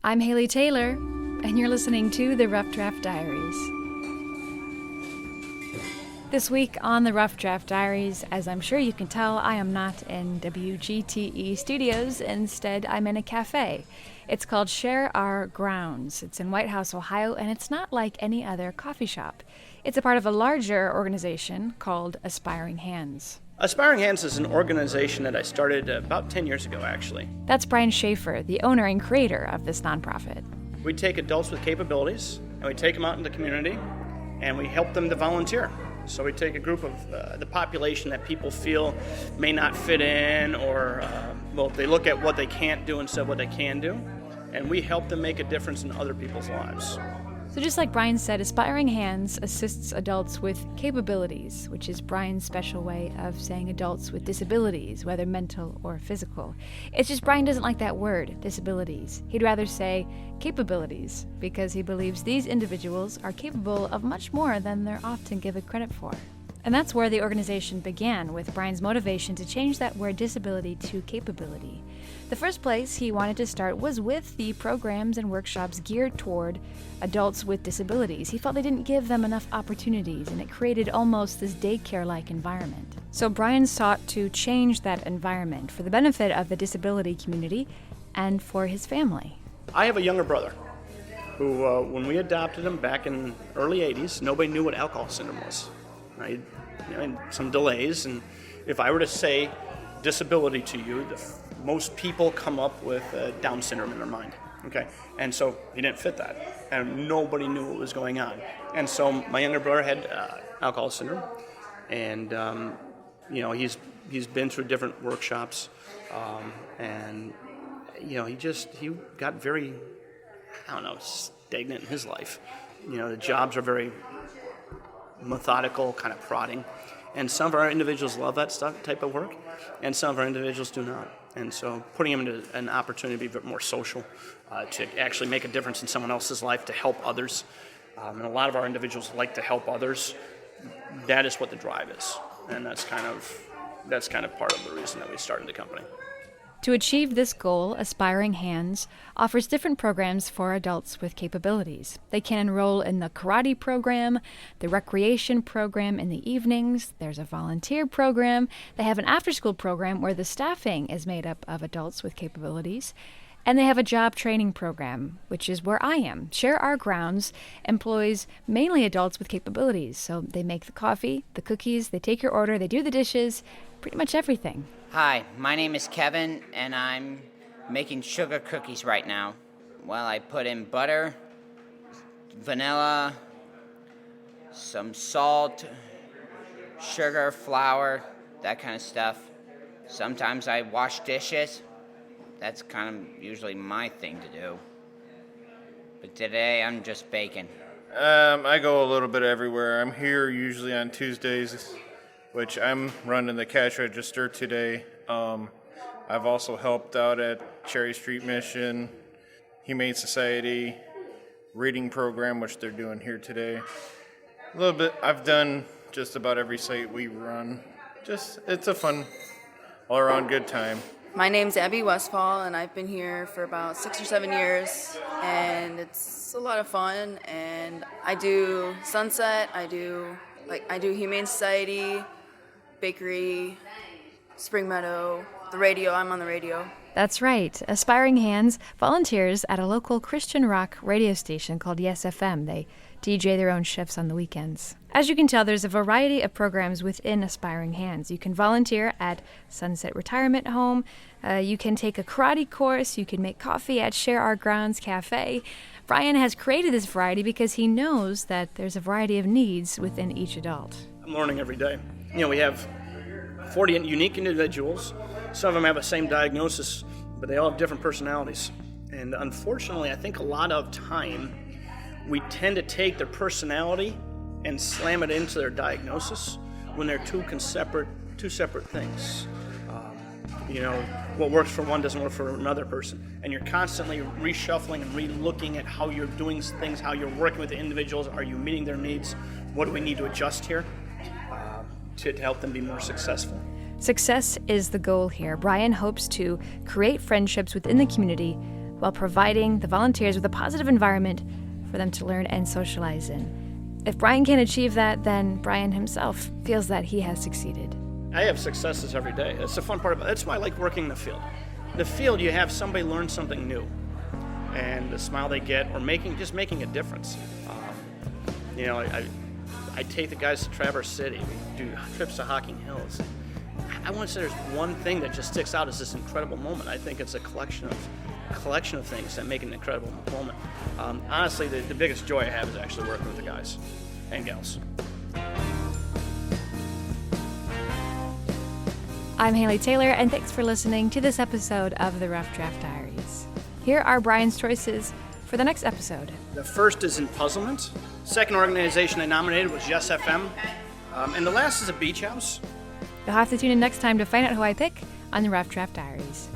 I'm Haley Taylor, and you're listening to the Rough Draft Diaries. This week on the Rough Draft Diaries, as I'm sure you can tell, I am not in WGTE studios. Instead, I'm in a cafe. It's called Share Our Grounds. It's in White House, Ohio, and it's not like any other coffee shop. It's a part of a larger organization called Aspiring Hands. Aspiring Hands is an organization that I started about 10 years ago, actually. That's Bryon Schaefer, the owner and creator of this nonprofit. We take adults with capabilities, and we take them out in the community, and we help them to volunteer. So we take a group of the population that people feel may not fit in, or they look at what they can't do instead of what they can do, and we help them make a difference in other people's lives. So just like Bryon said, Aspiring Hands assists adults with capabilities, which is Bryon's special way of saying adults with disabilities, whether mental or physical. It's just Bryon doesn't like that word, disabilities. He'd rather say capabilities, because he believes these individuals are capable of much more than they're often given credit for. And that's where the organization began, with Bryon's motivation to change that word disability to capability. The first place he wanted to start was with the programs and workshops geared toward adults with disabilities. He felt they didn't give them enough opportunities, and it created almost this daycare-like environment. So Bryon sought to change that environment for the benefit of the disability community and for his family. I have a younger brother who, when we adopted him back in early 80s, nobody knew what alcohol syndrome was. Right? And some delays, and if I were to say disability to you, most people come up with Down syndrome in their mind. Okay, and so he didn't fit that, and nobody knew what was going on. And so my younger brother had alcohol syndrome, and he's been through different workshops, and he got very, stagnant in his life. The jobs are very methodical, kind of prodding, and some of our individuals love that type of work, and some of our individuals do not. And so putting them into an opportunity to be a bit more social, to actually make a difference in someone else's life, to help others, and a lot of our individuals like to help others. That is what the drive is, and that's kind of part of the reason that we started the company. To achieve this goal, Aspiring Hands offers different programs for adults with capabilities. They can enroll in the karate program, the recreation program in the evenings, there's a volunteer program, they have an after-school program where the staffing is made up of adults with capabilities, and they have a job training program, which is where I am. Share Our Grounds employs mainly adults with capabilities, so they make the coffee, the cookies, they take your order, they do the dishes, pretty much everything. Hi, my name is Kevin, and I'm making sugar cookies right now. Well, I put in butter, vanilla, some salt, sugar, flour, that kind of stuff. Sometimes I wash dishes. That's kind of usually my thing to do. But today I'm just baking. I go a little bit everywhere. I'm here usually on Tuesdays, which I'm running the cash register today. I've also helped out at Cherry Street Mission, Humane Society, reading program, which they're doing here today. A little bit, I've done just about every site we run. It's a fun, all-around good time. My name's Abby Westfall, and I've been here for about 6 or 7 years, and it's a lot of fun. And I do Sunset, I do Humane Society, bakery, Spring Meadow, the radio. I'm on the radio. That's right. Aspiring Hands volunteers at a local Christian rock radio station called Yes FM. They DJ their own shifts on the weekends. As you can tell, there's a variety of programs within Aspiring Hands. You can volunteer at Sunset Retirement Home. You can take a karate course. You can make coffee at Share Our Grounds Cafe. Bryon has created this variety because he knows that there's a variety of needs within each adult. I'm learning every day. We have 40 unique individuals. Some of them have the same diagnosis, but they all have different personalities. And unfortunately, I think a lot of time we tend to take their personality and slam it into their diagnosis when they're two separate things. What works for one doesn't work for another person. And you're constantly reshuffling and re-looking at how you're doing things, how you're working with the individuals. Are you meeting their needs? What do we need to adjust here to help them be more successful? Success is the goal here. Bryon hopes to create friendships within the community while providing the volunteers with a positive environment for them to learn and socialize in. If Bryon can't achieve that, then Bryon himself feels that he has succeeded. I have successes every day. That's the fun part about it. That's why I like working in the field. In the field, you have somebody learn something new, and the smile they get, or just making a difference. I take the guys to Traverse City. We do trips to Hocking Hills. I want to say there's one thing that just sticks out as this incredible moment. I think it's a collection of things that make an incredible moment. Honestly, the biggest joy I have is actually working with the guys and gals. I'm Haley Taylor, and thanks for listening to this episode of the Rough Draft Diaries. Here are Bryon's choices for the next episode. The first is Empuzzlement. Second organization I nominated was Yes FM. And the last is a beach house. You'll have to tune in next time to find out who I pick on the Rough Draft Diaries.